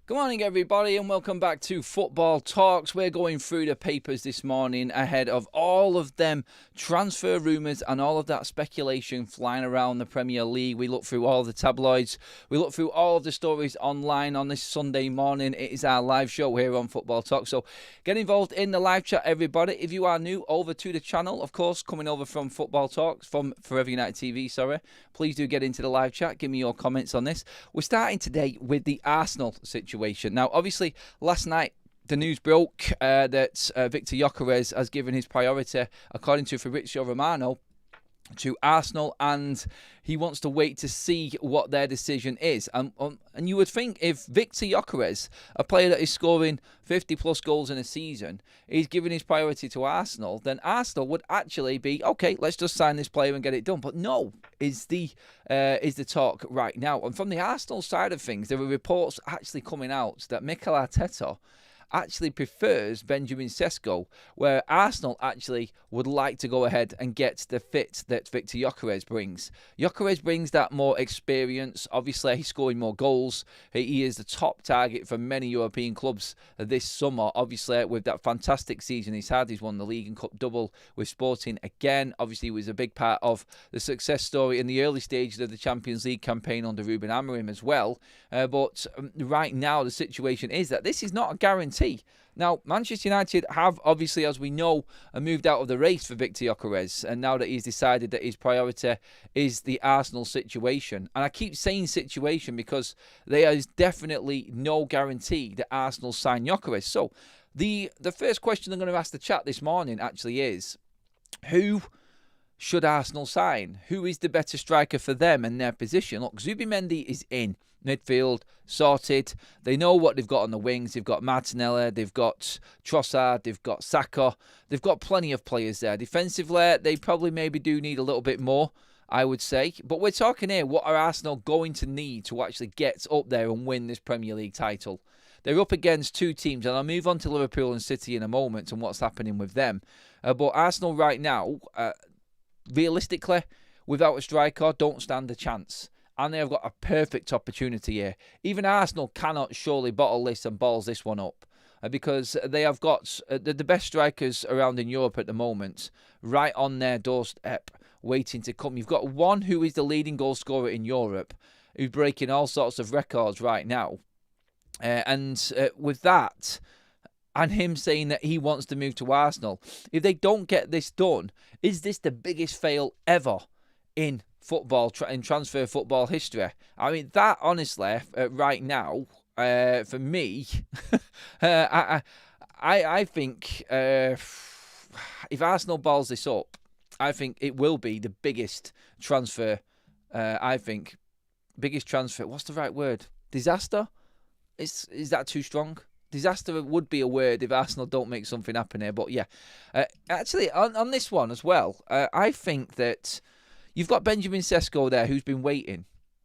Good morning, everybody, and welcome back to Football Talks. We're going through the papers this morning ahead of all of them transfer rumours and all of that speculation flying around the Premier League. We look through all the tabloids. We look through all of the stories online on this Sunday morning. It is our live show here on Football Talk. So get involved in the live chat, everybody. If you are new, over to the channel, of course, coming over from Football Talks, from Forever United TV, sorry. Please do get into the live chat. Give me your comments on this. We're starting today with the Arsenal situation. Now, obviously, last night the news broke that Victor Gyökeres has given his priority, according to Fabrizio Romano, to Arsenal, and he wants to wait to see what their decision is. And you would think if Victor Gyökeres, a player that is scoring 50-plus goals in a season, is giving his priority to Arsenal, then Arsenal would actually be, okay, let's just sign this player and get it done. But no, is the talk right now. And from the Arsenal side of things, there were reports actually coming out that Mikel Arteta actually prefers Benjamin Sesko, where Arsenal actually would like to go ahead and get the fit that Victor Gyökeres brings. Gyökeres brings that more experience. Obviously, he's scoring more goals. He is the top target for many European clubs this summer. Obviously, with that fantastic season he's had, he's won the League and Cup double with Sporting again. Obviously, he was a big part of the success story in the early stages of the Champions League campaign under Ruben Amorim as well. But right now, the situation is that this is not a guarantee. Now, Manchester United have, obviously, as we know, moved out of the race for Victor Gyökeres, and now that he's decided that his priority is the Arsenal situation. And I keep saying situation because there is definitely no guarantee that Arsenal sign Gyökeres. So, the first question I'm going to ask the chat this morning actually is, who should Arsenal sign? Who is the better striker for them and their position? Look, Zubimendi is in midfield, sorted. They know what they've got on the wings. They've got Martinelli, they've got Trossard, they've got Saka. They've got plenty of players there. Defensively, they probably maybe do need a little bit more, I would say. But we're talking here, what are Arsenal going to need to actually get up there and win this Premier League title? They're up against two teams, and I'll move on to Liverpool and City in a moment and what's happening with them. But Arsenal right now, realistically, without a striker, don't stand a chance. And they have got a perfect opportunity here. Even Arsenal cannot surely bottle this and balls this one up. Because they have got the best strikers around in Europe at the moment, right on their doorstep, waiting to come. You've got one who is the leading goal scorer in Europe, who's breaking all sorts of records right now. And with that, and him saying that he wants to move to Arsenal, if they don't get this done, is this the biggest fail ever in football, in transfer football history? I mean, that honestly, right now, for me, I think if Arsenal balls this up, I think it will be the biggest transfer. Biggest transfer. What's the right word? Disaster? Is that too strong? Disaster would be a word if Arsenal don't make something happen here. But yeah, actually on this one as well, I think that you've got Benjamin Sesko there who's been waiting,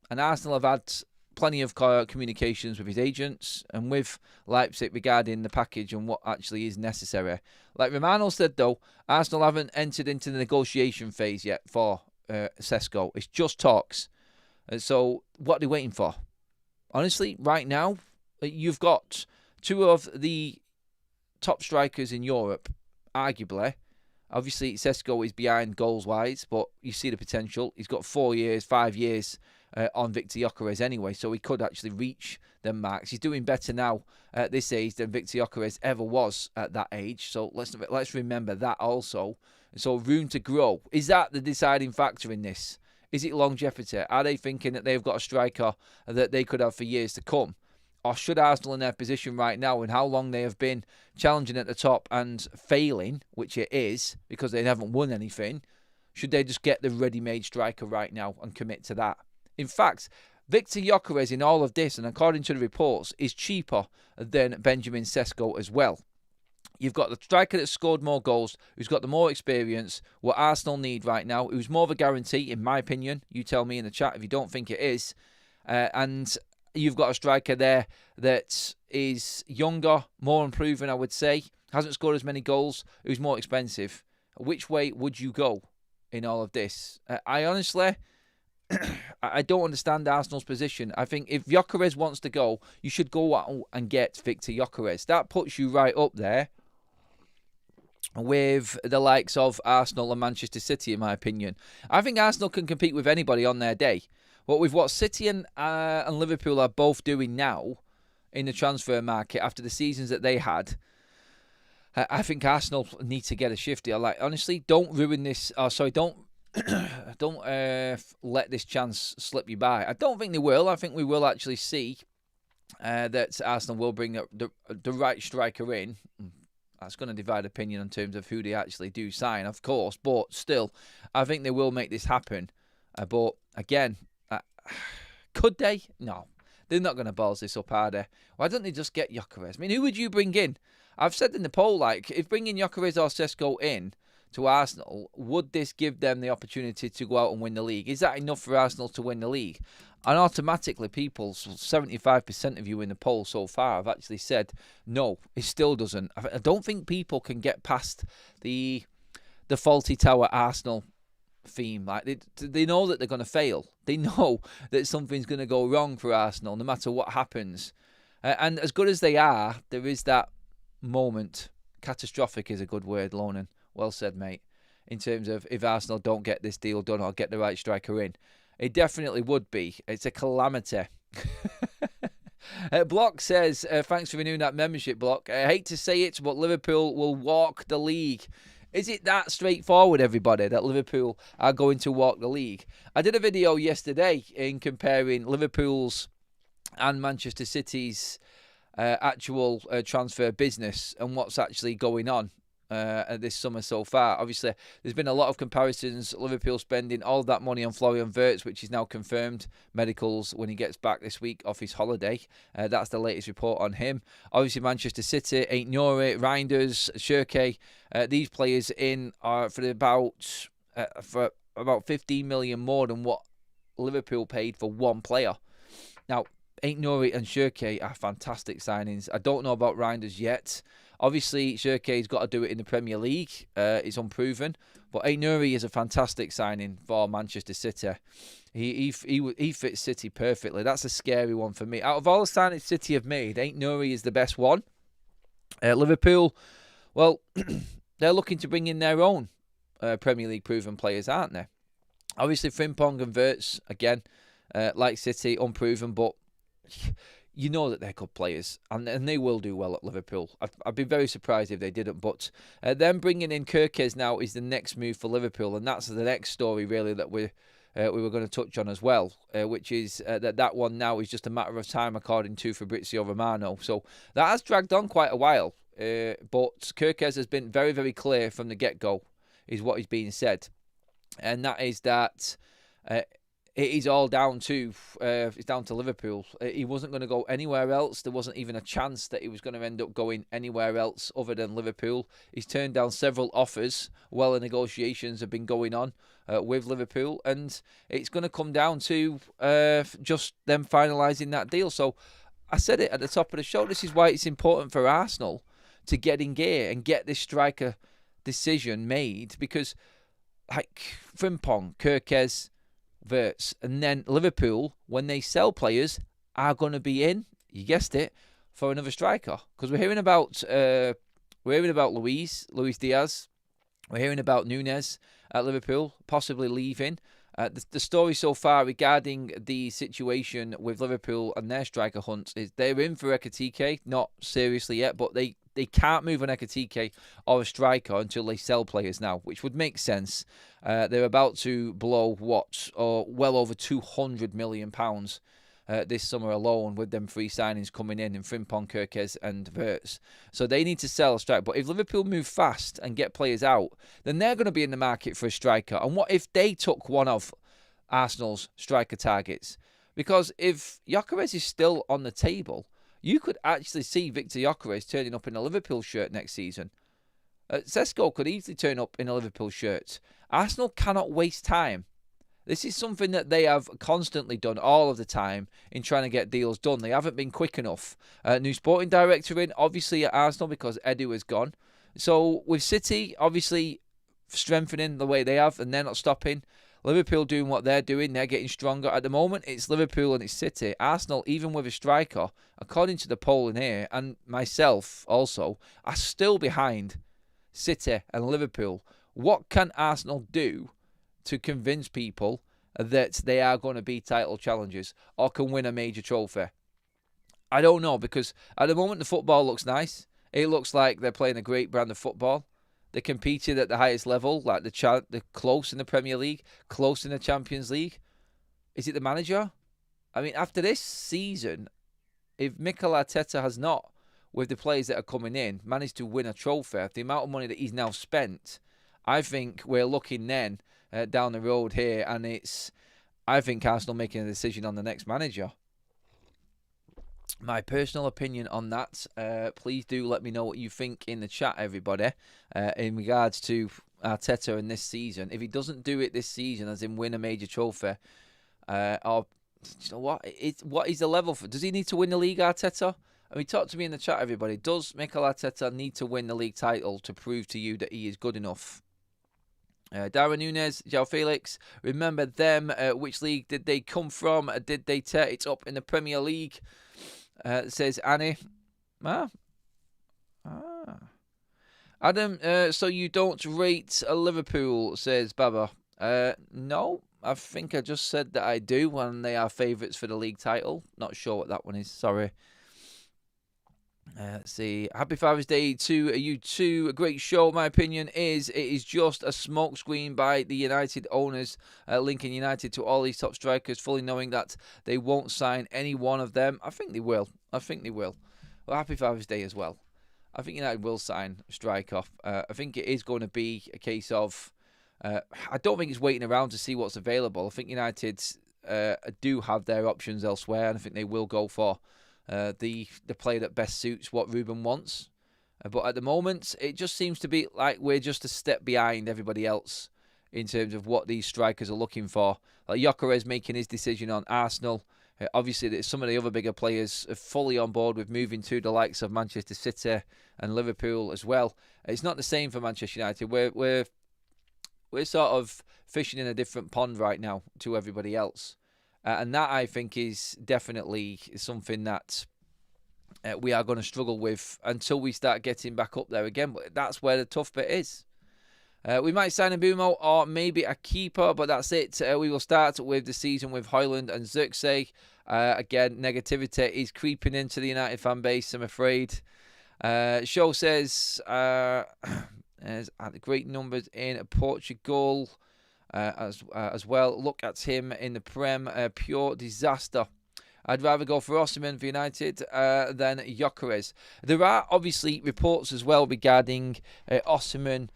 and Arsenal have had plenty of communications with his agents and with Leipzig regarding the package and what actually is necessary. Like Romano said though, Arsenal haven't entered into the negotiation phase yet for Sesko. It's just talks. So what are they waiting for? Honestly, right now, you've got two of the top strikers in Europe, arguably. Obviously, Sesko is behind goals-wise, but you see the potential. He's got 5 years on Victor Gyökeres anyway, so he could actually reach them marks. He's doing better now at this age than Victor Gyökeres ever was at that age, so let's remember that also. So room to grow. Is that the deciding factor in this? Is it longevity? Are they thinking that they've got a striker that they could have for years to come? Or should Arsenal in their position right now and how long they have been challenging at the top and failing, which it is because they haven't won anything, should they just get the ready-made striker right now and commit to that? In fact, Victor Gyökeres in all of this, and according to the reports, is cheaper than Benjamin Sesko as well. You've got the striker that's scored more goals, who's got the more experience, what Arsenal need right now, who's more of a guarantee, in my opinion. You tell me in the chat if you don't think it is. And you've got a striker there that is younger, more unproven, I would say. Hasn't scored as many goals, who's more expensive. Which way would you go in all of this? I honestly, I don't understand Arsenal's position. I think if Gyökeres wants to go, you should go out and get Victor Gyökeres. That puts you right up there with the likes of Arsenal and Manchester City, in my opinion. I think Arsenal can compete with anybody on their day. But with what City and Liverpool are both doing now in the transfer market after the seasons that they had, I think Arsenal need to get a shift here. Like, honestly, don't ruin this. Don't let this chance slip you by. I don't think they will. I think we will actually see that Arsenal will bring the right striker in. That's going to divide opinion in terms of who they actually do sign, of course. But still, I think they will make this happen. But again, could they? No. They're not going to balls this up, are they? Why don't they just get Gyökeres? I mean, who would you bring in? I've said in the poll, like, if bringing Gyökeres or Sesko in to Arsenal, would this give them the opportunity to go out and win the league? Is that enough for Arsenal to win the league? And automatically, 75% of you in the poll so far have actually said, no, it still doesn't. I don't think people can get past the faulty tower Arsenal theme. Like, they know that they're going to fail. They know that something's going to go wrong for Arsenal, no matter what happens. And as good as they are, there is that moment. Catastrophic is a good word, Lonan. Well said, mate. In terms of if Arsenal don't get this deal done or get the right striker in. It definitely would be. It's a calamity. Block says, thanks for renewing that membership, Block. I hate to say it, but Liverpool will walk the league. Is it that straightforward, everybody, that Liverpool are going to walk the league? I did a video yesterday in comparing Liverpool's and Manchester City's actual transfer business and what's actually going on this summer so far. Obviously, there's been a lot of comparisons. Liverpool spending all that money on Florian Wirtz, which is now confirmed. Medicals when he gets back this week off his holiday. That's the latest report on him. Obviously, Manchester City, Ait Nouri, Reinders, Shirkey, these players in are for about 15 million more than what Liverpool paid for one player. Now, Ait Nouri and Shirkey are fantastic signings. I don't know about Reinders yet. Obviously, Shirkey's got to do it in the Premier League. It's unproven. But Ait Nouri is a fantastic signing for Manchester City. He fits City perfectly. That's a scary one for me. Out of all the signings City have made, Ait Nouri is the best one. Liverpool, well, they're looking to bring in their own Premier League proven players, aren't they? Obviously, Frimpong and Wirtz, again, like City, unproven, but you know that they're good players, and they will do well at Liverpool. I'd be very surprised if they didn't, but them bringing in Kerkez now is the next move for Liverpool, and that's the next story, really, that we were going to touch on as well, which is that one now is just a matter of time, according to Fabrizio Romano. So that has dragged on quite a while, but Kerkez has been very, very clear from the get-go, is what is being said, and that is that it is all down to Liverpool. He wasn't going to go anywhere else. There wasn't even a chance that he was going to end up going anywhere else other than Liverpool. He's turned down several offers while the negotiations have been going on with Liverpool, and it's going to come down to just them finalising that deal. So I said it at the top of the show. This is why it's important for Arsenal to get in gear and get this striker decision made, because like Frimpong, Kerkez, Wirtz, and then Liverpool, when they sell players, are going to be in, you guessed it, for another striker. Because we're hearing about Luis Diaz, we're hearing about Nunez at Liverpool possibly leaving. The story so far regarding the situation with Liverpool and their striker hunt is they're in for Ekitike, not seriously yet, but they can't move an Ekitike or a striker until they sell players now, which would make sense. They're about to blow well over £200 million this summer alone, with them free signings coming in Frimpong, Kerkez and Wirtz. So they need to sell a striker. But if Liverpool move fast and get players out, then they're going to be in the market for a striker. And what if they took one of Arsenal's striker targets? Because if Gyökeres is still on the table, you could actually see Victor Gyökeres turning up in a Liverpool shirt next season. Sesko could easily turn up in a Liverpool shirt. Arsenal cannot waste time. This is something that they have constantly done all of the time in trying to get deals done. They haven't been quick enough. New sporting director in, obviously, at Arsenal because Edu has gone. So with City, obviously, strengthening the way they have, and they're not stopping. Liverpool doing what they're doing. They're getting stronger. At the moment, it's Liverpool and it's City. Arsenal, even with a striker, according to the poll in here, and myself also, are still behind City and Liverpool. What can Arsenal do to convince people that they are going to be title challengers or can win a major trophy? I don't know, because at the moment the football looks nice. It looks like they're playing a great brand of football. They competed at the highest level, like they're close in the Premier League, close in the Champions League. Is it the manager? I mean, after this season, if Mikel Arteta has not, with the players that are coming in, managed to win a trophy, the amount of money that he's now spent, I think we're looking then down the road here, and I think Arsenal making a decision on the next manager. My personal opinion on that, please do let me know what you think in the chat, everybody, in regards to Arteta in this season. If he doesn't do it this season, as in win a major trophy, or you know what is the level for? Does he need to win the league, Arteta? I mean, talk to me in the chat, everybody. Does Mikel Arteta need to win the league title to prove to you that he is good enough? Darwin Núñez, João Felix, remember them. Which league did they come from? Did they tear it up in the Premier League? Says Annie. Adam, so you don't rate Liverpool, says Baba. No, I think I just said that I do when they are favourites for the league title. Not sure what that one is, sorry. Let's see. Happy Father's Day to you two. A great show. My opinion is it is just a smokescreen by the United owners, linking United to all these top strikers, fully knowing that they won't sign any one of them. I think they will. Well, happy Father's Day as well. I think United will sign a striker. I think it is going to be a case of, I don't think it's waiting around to see what's available. I think United do have their options elsewhere, and I think they will go for the player that best suits what Ruben wants. But at the moment, it just seems to be like we're just a step behind everybody else in terms of what these strikers are looking for. Like Gyökeres making his decision on Arsenal. Obviously, some of the other bigger players are fully on board with moving to the likes of Manchester City and Liverpool as well. It's not the same for Manchester United. We're sort of fishing in a different pond right now to everybody else. And that, I think, is definitely something that we are going to struggle with until we start getting back up there again. But that's where the tough bit is. We might sign a Mbumo or maybe a keeper, but that's it. We will start with the season with Højlund and Zirkzee. Again, negativity is creeping into the United fan base, I'm afraid. Show says there's great numbers in Portugal. As well. Look at him in the Prem, pure disaster. I'd rather go for Osimhen for United than Gyökeres. There are obviously reports as well regarding Osimhen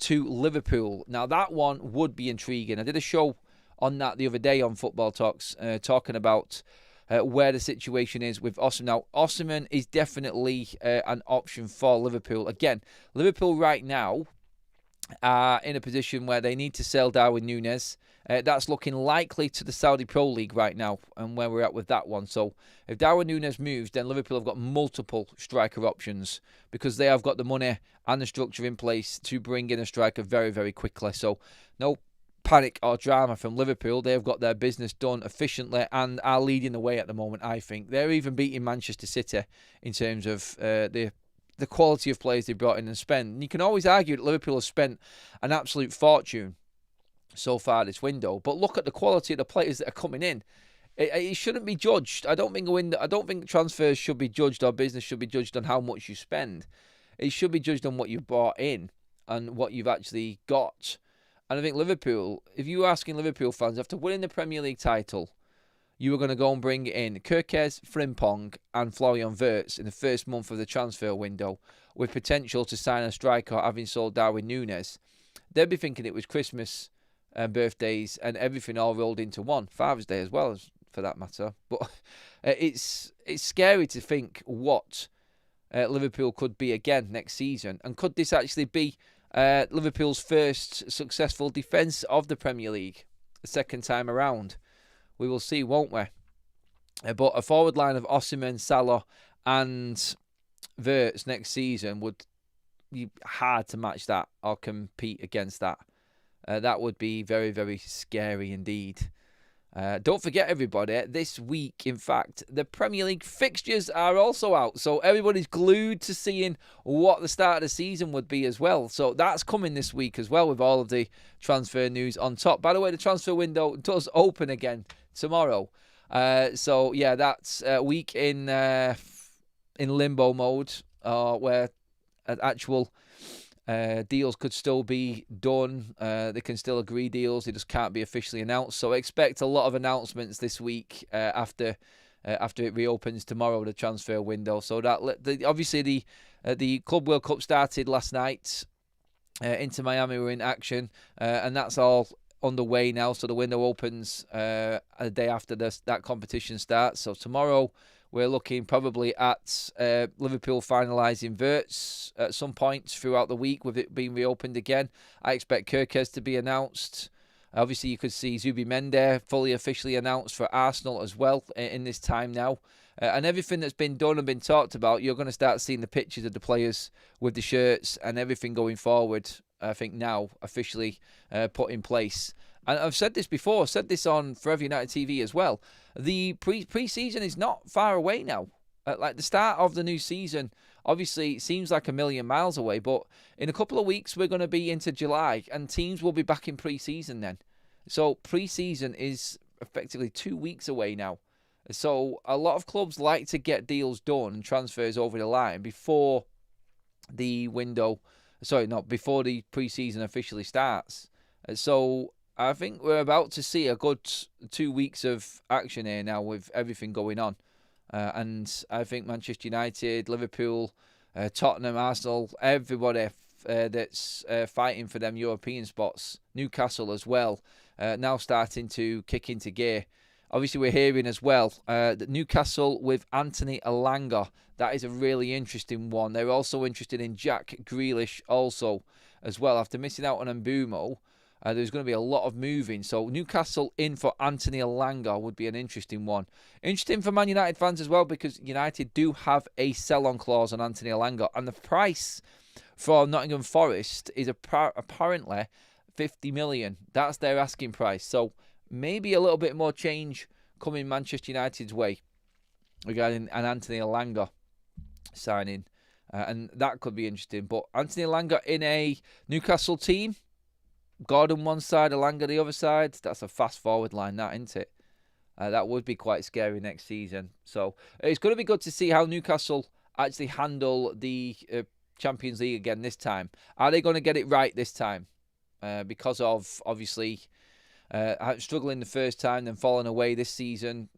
to Liverpool. Now that one would be intriguing. I did a show on that the other day on Football Talks, talking about where the situation is with Osimhen. Now Osimhen is definitely an option for Liverpool. Again, Liverpool right now are in a position where they need to sell Darwin Núñez. That's looking likely to the Saudi Pro League right now, and where we're at with that one. So if Darwin Núñez moves, then Liverpool have got multiple striker options because they have got the money and the structure in place to bring in a striker very, very quickly. So no panic or drama from Liverpool. They've got their business done efficiently and are leading the way at the moment, I think. They're even beating Manchester City in terms of the quality of players they brought in and spent. And you can always argue that Liverpool has spent an absolute fortune so far this window, but look at the quality of the players that are coming in. It shouldn't be judged. I don't think transfers should be judged, or business should be judged on how much you spend. It should be judged on what you've bought in and what you've actually got. And I think Liverpool, if you were asking Liverpool fans, after winning the Premier League title, you were going to go and bring in Kerkez, Frimpong and Florian Wirtz in the first month of the transfer window with potential to sign a striker having sold Darwin Núñez. They'd be thinking it was Christmas and birthdays and everything all rolled into one. Father's Day as well, for that matter. But it's scary to think what Liverpool could be again next season. And could this actually be Liverpool's first successful defence of the Premier League the second time around? We will see, won't we? But a forward line of Osimhen, Salah and Wirtz next season would be hard to match that or compete against that. That would be very, very scary indeed. Don't forget, everybody, this week, in fact, the Premier League fixtures are also out. So everybody's glued to seeing what the start of the season would be as well. So that's coming this week as well with all of the transfer news on top. By the way, the transfer window does open again tomorrow. So, yeah, that's a week in limbo mode where actual deals could still be done. They can still agree deals. They just can't be officially announced. So expect a lot of announcements this week after it reopens tomorrow, the transfer window. So that obviously the Club World Cup started last night. Inter Miami were in action, and that's all underway now. So the window opens a day after that competition starts. So tomorrow, we're looking probably at Liverpool finalising Wirtz at some point throughout the week with it being reopened again. I expect Kirkes to be announced. Obviously, you could see Zubimendi fully officially announced for Arsenal as well in this time now. And everything that's been done and been talked about, you're going to start seeing the pictures of the players with the shirts and everything going forward, I think now officially put in place. And I've said this before, I've said this on Forever United TV as well. The pre-season is not far away now. Like the start of the new season, obviously it seems like a million miles away, but in a couple of weeks we're going to be into July and teams will be back in pre-season then. So pre-season is effectively 2 weeks away now. So a lot of clubs like to get deals done and transfers over the line before the before the pre-season officially starts. So I think we're about to see a good 2 weeks of action here now with everything going on. And I think Manchester United, Liverpool, Tottenham, Arsenal, everybody that's fighting for them European spots, Newcastle as well, now starting to kick into gear. Obviously, we're hearing as well that Newcastle with Anthony Elanga, that is a really interesting one. They're also interested in Jack Grealish also as well. After missing out on Mbumo, there's going to be a lot of moving. So Newcastle in for Anthony Elanga would be an interesting one. Interesting for Man United fans as well because United do have a sell-on clause on Anthony Elanga. And the price for Nottingham Forest is apparently 50 million. That's their asking price. So maybe a little bit more change coming Manchester United's way regarding an Anthony Elanga signing. And that could be interesting. But Anthony Elanga in a Newcastle team, Gordon one side, Elanga the other side. That's a fast forward line, that, isn't it? That would be quite scary next season. So it's going to be good to see how Newcastle actually handle the Champions League again this time. Are they going to get it right this time? Because of, obviously, struggling the first time, then falling away last season.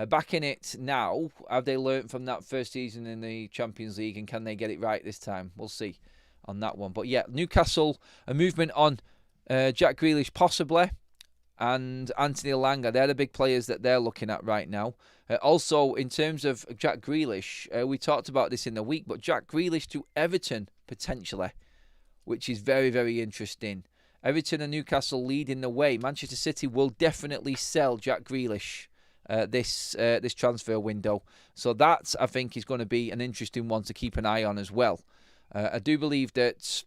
Back in it now, have they learnt from that first season in the Champions League and can they get it right this time? We'll see on that one. But yeah, Newcastle, a movement on Jack Grealish possibly, and Anthony Elanga. They're the big players that they're looking at right now. Also, in terms of Jack Grealish, we talked about this in the week, but Jack Grealish to Everton potentially, which is very, very interesting. Everton and Newcastle leading the way. Manchester City will definitely sell Jack Grealish this transfer window. So that, I think, is going to be an interesting one to keep an eye on as well. I do believe that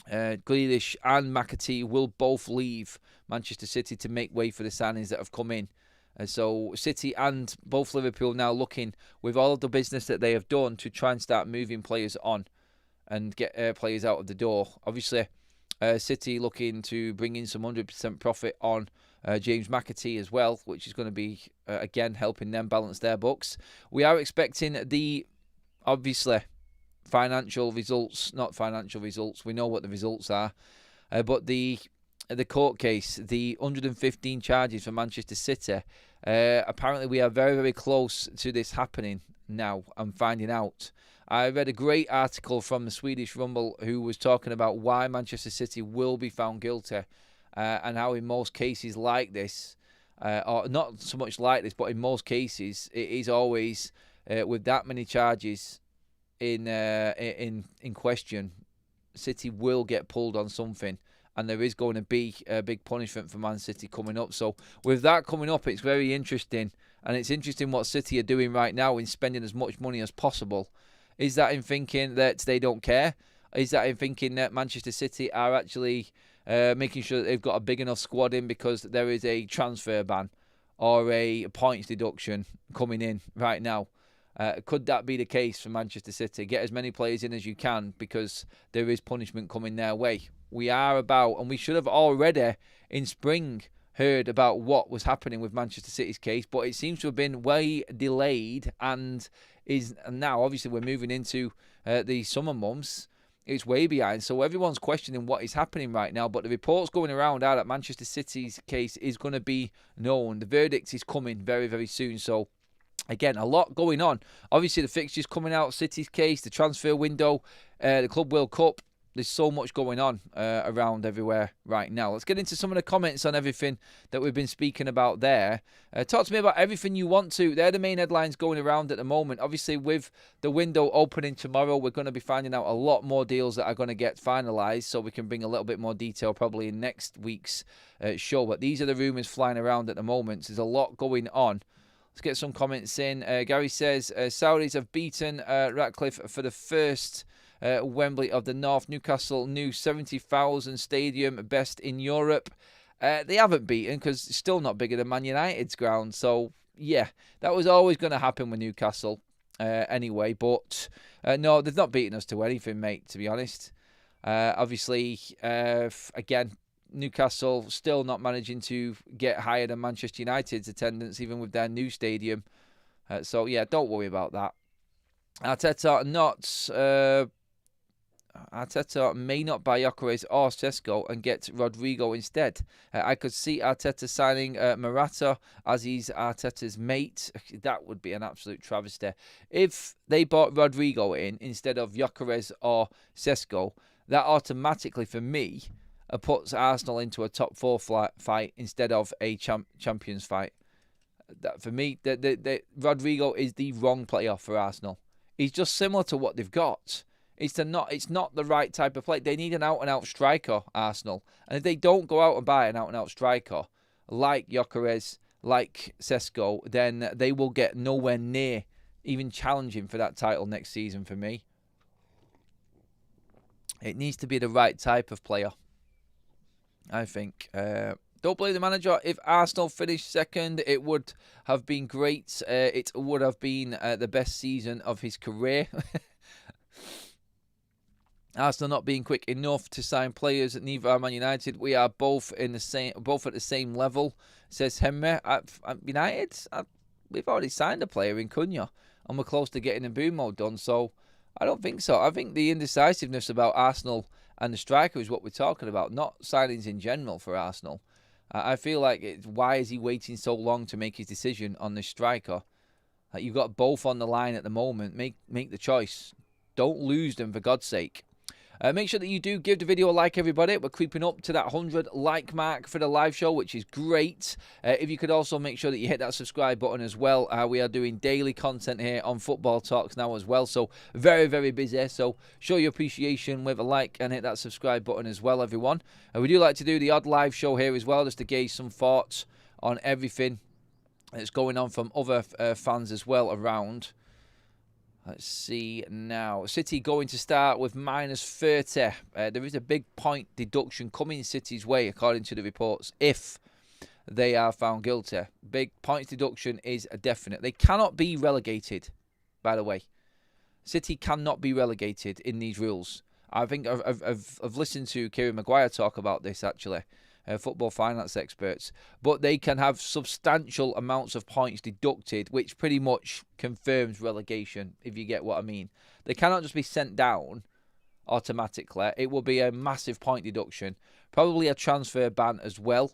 Grealish and McAtee will both leave Manchester City to make way for the signings that have come in. So City and both Liverpool now looking, with all of the business that they have done, to try and start moving players on and get players out of the door. Obviously, City looking to bring in some 100% profit on James McAtee as well, which is going to be, again, helping them balance their books. We are expecting the, obviously, financial results, not financial results, we know what the results are, but the court case, the 115 charges for Manchester City, apparently we are very, very close to this happening now. I'm finding out. I read a great article from the Swedish Rumble who was talking about why Manchester City will be found guilty and how in most cases like this, or not so much like this, but in most cases it is always with that many charges in question, City will get pulled on something, and there is going to be a big punishment for Man City coming up. So with that coming up, it's very interesting, and it's interesting what City are doing right now in spending as much money as possible. Is that in thinking that they don't care? Is that I'm thinking that Manchester City are actually making sure that they've got a big enough squad in because there is a transfer ban or a points deduction coming in right now? Could that be the case for Manchester City? Get as many players in as you can because there is punishment coming their way. We are about, and we should have already in spring heard about what was happening with Manchester City's case, but it seems to have been way delayed and is now, obviously, we're moving into the summer months. It's way behind, so everyone's questioning what is happening right now, but the reports going around are that Manchester City's case is going to be known. The verdict is coming very, very soon, so again, a lot going on. Obviously, the fixtures coming out, City's case, the transfer window, the Club World Cup. There's so much going on around everywhere right now. Let's get into some of the comments on everything that we've been speaking about there. Talk to me about everything you want to. They're the main headlines going around at the moment. Obviously, with the window opening tomorrow, we're going to be finding out a lot more deals that are going to get finalised, so we can bring a little bit more detail probably in next week's show. But these are the rumours flying around at the moment. There's a lot going on. Let's get some comments in. Gary says, Saudis have beaten Ratcliffe for the first Wembley of the North. Newcastle new 70,000 stadium, best in Europe. They haven't beaten because it's still not bigger than Man United's ground. So, yeah, that was always going to happen with Newcastle anyway. But, no, they've not beaten us to anything, mate, to be honest. Obviously, again, Newcastle still not managing to get higher than Manchester United's attendance, even with their new stadium. So, yeah, don't worry about that. Arteta may not buy Gyökeres or Sesko and get Rodrigo instead. I could see Arteta signing Morata as he's Arteta's mate. That would be an absolute travesty. If they bought Rodrigo in instead of Gyökeres or Sesko, that automatically, for me, puts Arsenal into a top four fight instead of a Champions fight. That for me, Rodrigo is the wrong player for Arsenal. He's just similar to what they've got. It's not the right type of play. They need an out-and-out striker, Arsenal. And if they don't go out and buy an out-and-out striker, like Gyökeres, like Sesko, then they will get nowhere near even challenging for that title next season for me. It needs to be the right type of player, I think. Don't blame the manager. If Arsenal finished second, it would have been great. It would have been the best season of his career. Arsenal not being quick enough to sign players. Neither are Man United. We are both at the same level, says Henry. We've already signed a player in Cunha, and we're close to getting a Mbumo done. So I don't think so. I think the indecisiveness about Arsenal and the striker is what we're talking about, not signings in general for Arsenal. I feel like why is he waiting so long to make his decision on this striker? You've got both on the line at the moment. Make the choice. Don't lose them, for God's sake. Make sure that you do give the video a like, everybody. We're creeping up to that 100 like mark for the live show, which is great. If you could also make sure that you hit that subscribe button as well. We are doing daily content here on Football Talks now as well. So very, very busy. So show your appreciation with a like and hit that subscribe button as well, everyone. We do like to do the odd live show here as well, just to gauge some thoughts on everything that's going on from other fans as well around. Let's see now. City going to start with -30. There is a big point deduction coming City's way, according to the reports, if they are found guilty. Big points deduction is a definite. They cannot be relegated, by the way. City cannot be relegated in these rules. I think I've listened to Kieran Maguire talk about this, actually. Football finance experts, but they can have substantial amounts of points deducted, which pretty much confirms relegation, if you get what I mean. They cannot just be sent down automatically. It will be a massive point deduction, probably a transfer ban as well,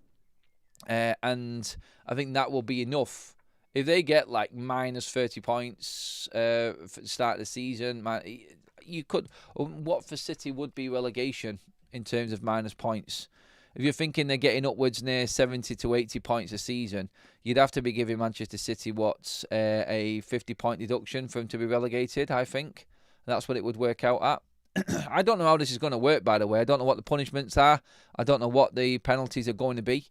and I think that will be enough. If they get like -30 points for the start of the season, you could. What for City would be relegation in terms of minus points? If you're thinking they're getting upwards near 70 to 80 points a season, you'd have to be giving Manchester City, a 50-point deduction for them to be relegated, I think. That's what it would work out at. I don't know how this is going to work, by the way. I don't know what the punishments are. I don't know what the penalties are going to be.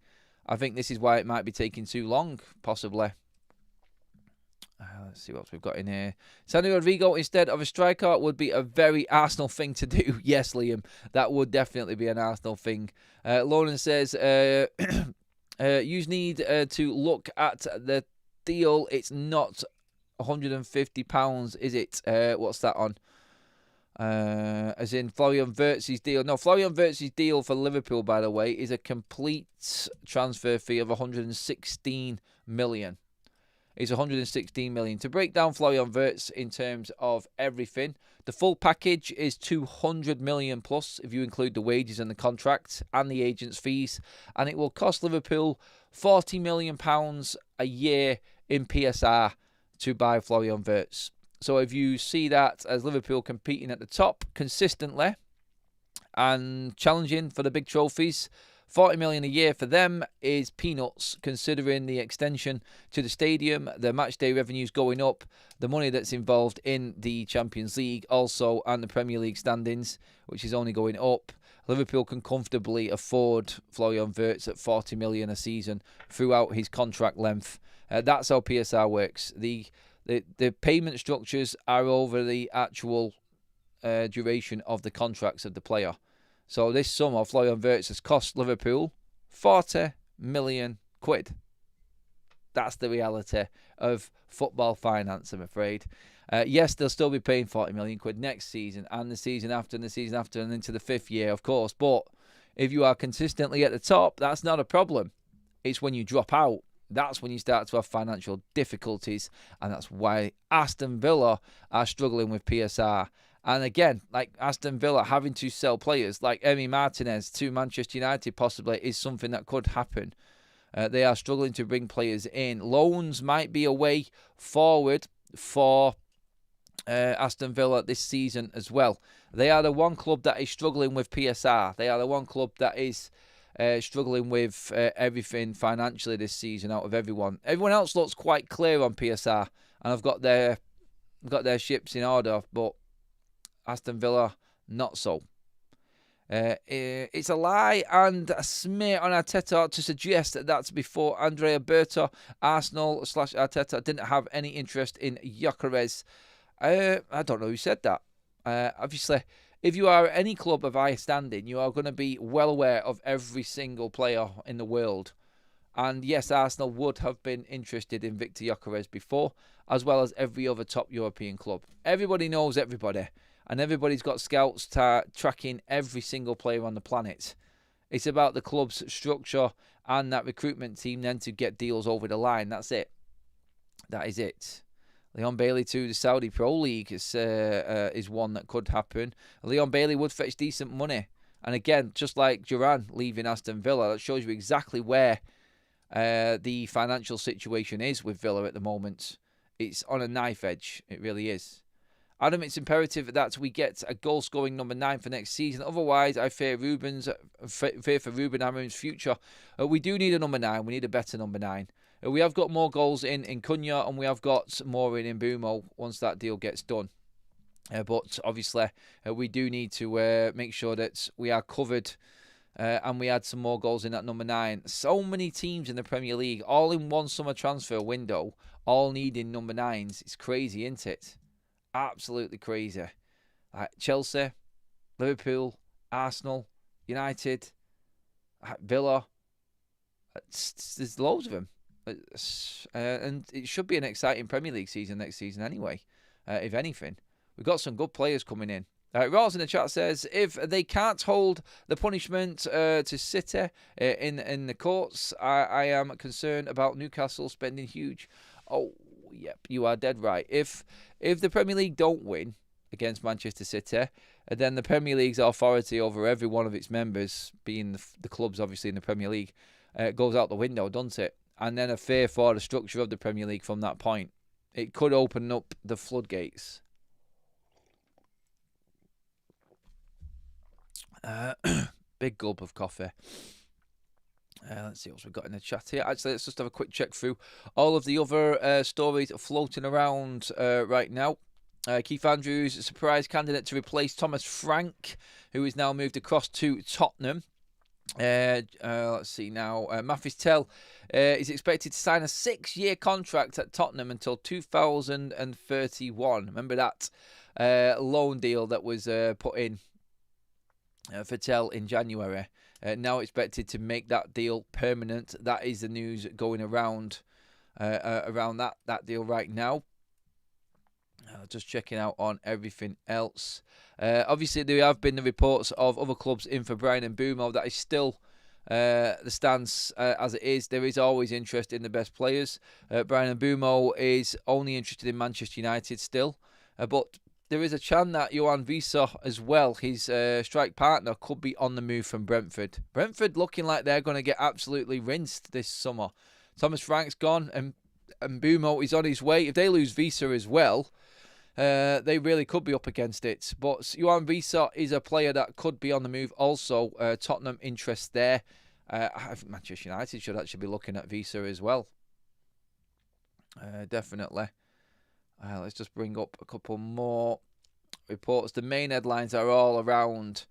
I think this is why it might be taking too long, possibly. Let's see what else we've got in here. Sandy Rodrigo instead of a striker would be a very Arsenal thing to do. Yes, Liam, that would definitely be an Arsenal thing. Lauren says, you need to look at the deal. It's not £150, is it? What's that on? As in Florian Wirtz's deal. No, Florian Wirtz's deal for Liverpool, by the way, is a complete transfer fee of 116 million. It's 116 million. To break down Florian Wirtz in terms of everything, the full package is 200 million plus if you include the wages and the contract and the agent's fees, and it will cost Liverpool 40 million pounds a year in PSR to buy Florian Wirtz. So if you see that as Liverpool competing at the top consistently and challenging for the big trophies, 40 million a year for them is peanuts, considering the extension to the stadium, the matchday revenues going up, the money that's involved in the Champions League also, and the Premier League standings, which is only going up. Liverpool can comfortably afford Florian Wirtz at 40 million a season throughout his contract length. That's how PSR works. The payment structures are over the actual duration of the contracts of the player. So this summer, Florian Wirtz has cost Liverpool 40 million quid. That's the reality of football finance, I'm afraid. Yes, they'll still be paying 40 million quid next season and the season after and the season after and into the fifth year, of course. But if you are consistently at the top, that's not a problem. It's when you drop out, that's when you start to have financial difficulties. And that's why Aston Villa are struggling with PSR. And again, like Aston Villa having to sell players like Emi Martinez to Manchester United possibly is something that could happen. They are struggling to bring players in. Loans might be a way forward for Aston Villa this season as well. They are the one club that is struggling with PSR. They are the one club that is struggling with everything financially this season out of everyone. Everyone else looks quite clear on PSR and have got their ships in order, but Aston Villa, not so. It's a lie and a smear on Arteta to suggest that that's before Andrea Berta, Arsenal/Arteta didn't have any interest in Gyökeres. I don't know who said that. Obviously, if you are any club of high standing, you are going to be well aware of every single player in the world. And yes, Arsenal would have been interested in Victor Gyökeres before, as well as every other top European club. Everybody knows everybody. And everybody's got scouts tracking every single player on the planet. It's about the club's structure and that recruitment team then to get deals over the line. That's it. That is it. Leon Bailey to the Saudi Pro League is one that could happen. Leon Bailey would fetch decent money. And again, just like Duran leaving Aston Villa, that shows you exactly where the financial situation is with Villa at the moment. It's on a knife edge. It really is. Adam, it's imperative that we get a goal-scoring number 9 for next season. Otherwise, I fear for Ruben Amorim's future. We do need a number 9. We need a better number 9. We have got more goals in Cunha, and we have got more in Mbeumo once that deal gets done. But obviously, we do need to make sure that we are covered and we add some more goals in that number 9. So many teams in the Premier League, all in one summer transfer window, all needing number 9s. It's crazy, isn't it? Absolutely crazy. Chelsea, Liverpool, Arsenal, United, Villa. There's loads of them. And it should be an exciting Premier League season next season anyway, if anything. We've got some good players coming in. Ross in the chat says, if they can't hold the punishment to City in the courts, I am concerned about Newcastle spending huge. Oh, yep, you are dead right. If the Premier League don't win against Manchester City, then the Premier League's authority over every one of its members, being the clubs obviously in the Premier League, goes out the window, doesn't it? And then a fear for the structure of the Premier League from that point. It could open up the floodgates. Big gulp of coffee. Let's see what we've got in the chat here. Actually, let's just have a quick check through all of the other stories floating around right now. Keith Andrews, a surprise candidate to replace Thomas Frank, who is now moved across to Tottenham. Let's see now. Mathis Tell is expected to sign a 6-year contract at Tottenham until 2031. Remember that loan deal that was put in for Tell in January. Now expected to make that deal permanent. That is the news going around that deal right now. Just checking out on everything else. Obviously, there have been the reports of other clubs in for Bryan Mbeumo. That is still the stance as it is. There is always interest in the best players. Bryan Mbeumo is only interested in Manchester United still. But there is a chance that Johan Wieser as well, his strike partner, could be on the move from Brentford. Brentford looking like they're going to get absolutely rinsed this summer. Thomas Frank's gone and Mbeumo is on his way. If they lose Wieser as well, they really could be up against it. But Johan Wieser is a player that could be on the move also. Tottenham interest there. I think Manchester United should actually be looking at Wieser as well. Definitely. Let's just bring up a couple more reports. The main headlines are all around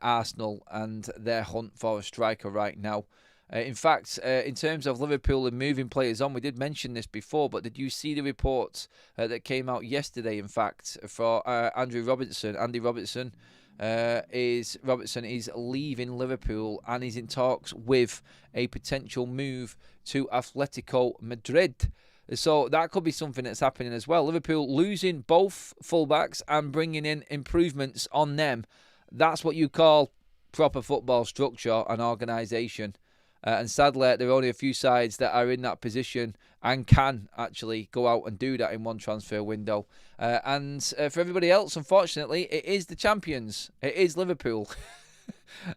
Arsenal and their hunt for a striker right now. In fact, in terms of Liverpool and moving players on, we did mention this before, but did you see the report that came out yesterday, in fact, for Andy Robertson is leaving Liverpool and is in talks with a potential move to Atletico Madrid. So that could be something that's happening as well. Liverpool losing both fullbacks and bringing in improvements on them. That's what you call proper football structure and organisation. And sadly, there are only a few sides that are in that position and can actually go out and do that in one transfer window. And for everybody else, unfortunately, it is the champions. It is Liverpool.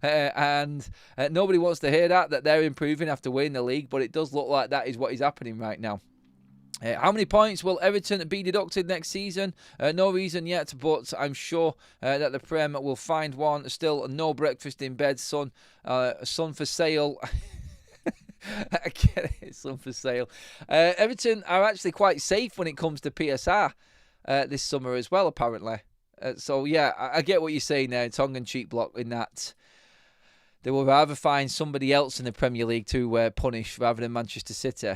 And nobody wants to hear that they're improving after winning the league, but it does look like that is what is happening right now. How many points will Everton be deducted next season? No reason yet, but I'm sure that the Prem will find one. Still, no breakfast in bed, son. Son for sale. I get it, son for sale. Everton are actually quite safe when it comes to PSR this summer as well, apparently. So, yeah, I get what you're saying there, tongue-in-cheek block in that. They will rather find somebody else in the Premier League to punish rather than Manchester City.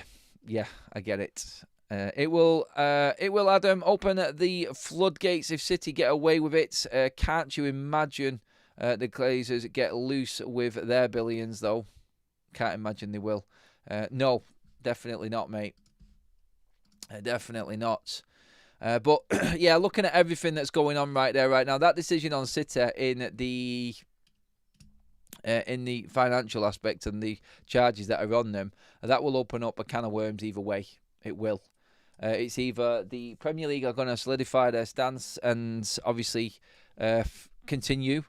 Yeah, I get it. It will, Adam, open the floodgates if City get away with it. Can't you imagine the Glazers get loose with their billions, though? Can't imagine they will. No, definitely not, mate. Definitely not. But, yeah, looking at everything that's going on right now, that decision on City in the financial aspect and the charges that are on them, that will open up a can of worms either way. It will. It's either the Premier League are going to solidify their stance and obviously continue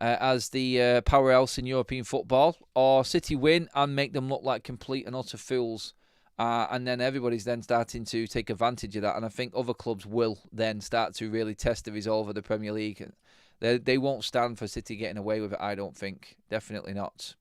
as the powerhouse in European football, or City win and make them look like complete and utter fools. And then everybody's then starting to take advantage of that. And I think other clubs will then start to really test the resolve of the Premier League. They won't stand for City getting away with it, I don't think. Definitely not.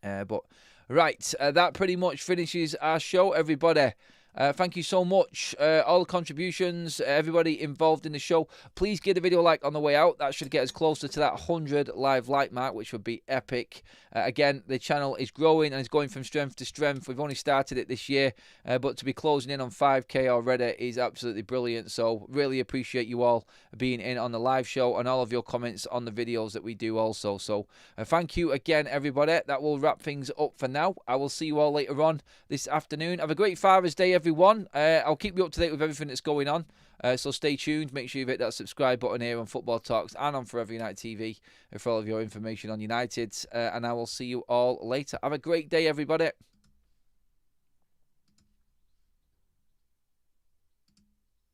But right, that pretty much finishes our show, everybody. Thank you so much. All the contributions, everybody involved in the show. Please give the video a like on the way out. That should get us closer to that 100 live like mark, which would be epic. Again, the channel is growing and is going from strength to strength. We've only started it this year, but to be closing in on 5K already is absolutely brilliant. So really appreciate you all being in on the live show and all of your comments on the videos that we do also. So thank you again, everybody. That will wrap things up for now. I will see you all later on this afternoon. Have a great Father's Day, everyone. I'll keep you up to date with everything that's going on. So stay tuned. Make sure you hit that subscribe button here on Football Talks and on Forever United TV for all of your information on United. And I will see you all later. Have a great day, everybody.